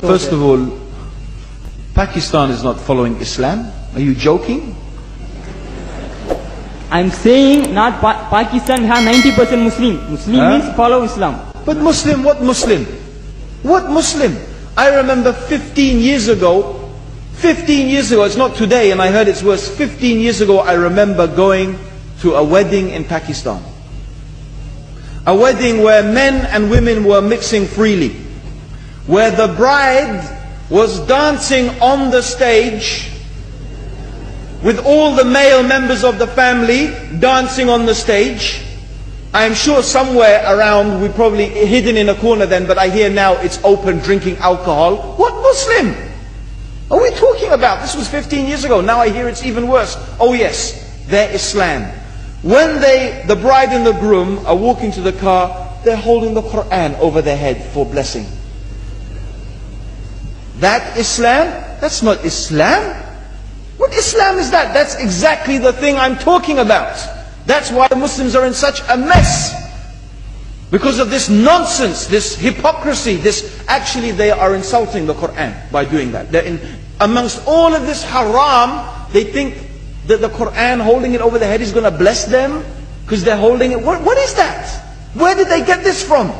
First of all, Pakistan is not following Islam. Are you joking? I'm saying not Pakistan have 90% Muslim. Muslim means follow Islam. But Muslim, what Muslim? What Muslim? I remember 15 years ago, it's not today and I heard it's worse, 15 years ago I remember going to a wedding in Pakistan. A wedding where men and women were mixing freely. Where the bride was dancing on the stage with all the male members of the family dancing on the stage. I am sure somewhere around, we probably hidden in a corner then, but I hear now it's open, drinking alcohol. What Muslim are we talking about? This was 15 years ago. Now I hear it's even worse. Oh yes, they're Islam. When the bride and the groom are walking to the car, they're holding the Quran over their head for blessing. That Islam? That's not Islam. What Islam is that? That's exactly the thing I'm talking about. That's why the Muslims are in such a mess. Because of this nonsense, this hypocrisy, actually they are insulting the Quran by doing that. Amongst all of this haram, they think that the Quran, holding it over their head, is going to bless them because they're holding it. What is that? Where did they get this from?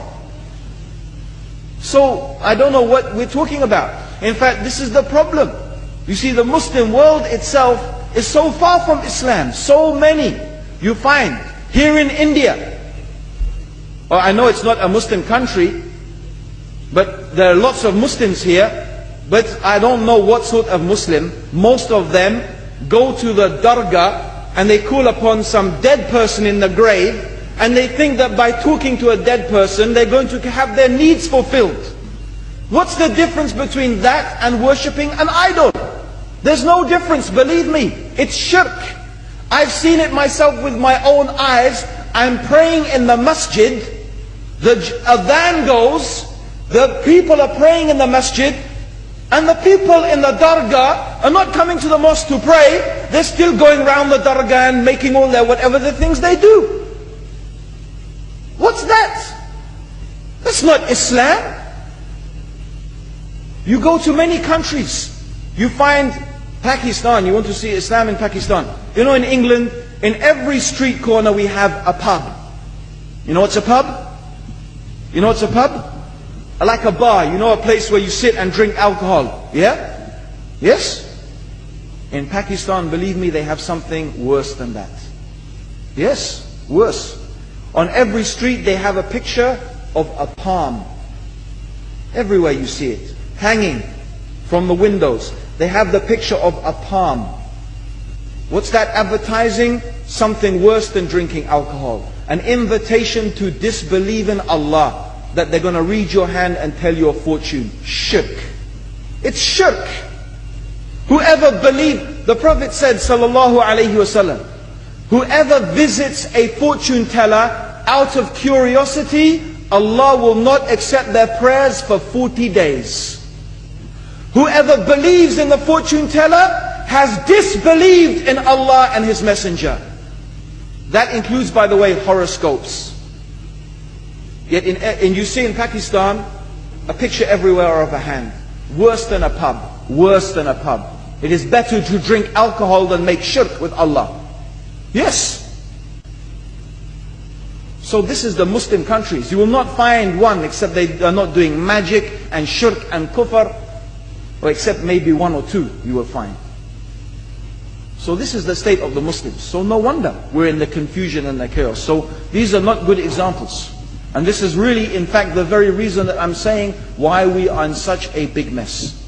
So, I don't know what we're talking about. In fact, this is the problem. You see, the Muslim world itself is so far from Islam. So many you find here in India. Well, I know it's not a Muslim country, but there are lots of Muslims here. But I don't know what sort of Muslim. Most of them go to the dargah and they call upon some dead person in the grave, and they think that by talking to a dead person they're going to have their needs fulfilled. What's the difference between that and worshipping an idol? There's no difference, believe me. It's shirk. I've seen it myself with my own eyes. I'm praying in the masjid, the adhan goes, the people are praying in the masjid, and the people in the dargah are not coming to the mosque to pray. They're still going around the dargah and making all their whatever the things they do. What's that? That's not Islam. You go to many countries, you find Pakistan, you want to see Islam in Pakistan. You know, in England, in every street corner we have a pub. You know what's a pub? You know what's a pub? Like a bar, you know, a place where you sit and drink alcohol. Yeah? Yes? In Pakistan, believe me, they have something worse than that. Yes, worse. On every street they have a picture of a palm. Everywhere you see it, hanging from the windows. They have the picture of a palm. What's that advertising? Something worse than drinking alcohol. An invitation to disbelieve in Allah. That they're going to read your hand and tell your fortune. Shirk. It's shirk. Whoever believes, the Prophet said, sallallahu alaihi wasallam, whoever visits a fortune teller out of curiosity, Allah will not accept their prayers for 40 days. Whoever believes in the fortune teller has disbelieved in Allah and His Messenger. That includes, by the way, horoscopes. Yet you see in Pakistan, a picture everywhere of a hand. Worse than a pub. Worse than a pub. It is better to drink alcohol than make shirk with Allah. Yes. So this is the Muslim countries. You will not find one except they are not doing magic and shirk and kufr, or except maybe one or two you will find. So this is the state of the Muslims. So no wonder we're in the confusion and the chaos. So these are not good examples. And this is really, in fact, the very reason that I'm saying why we are in such a big mess.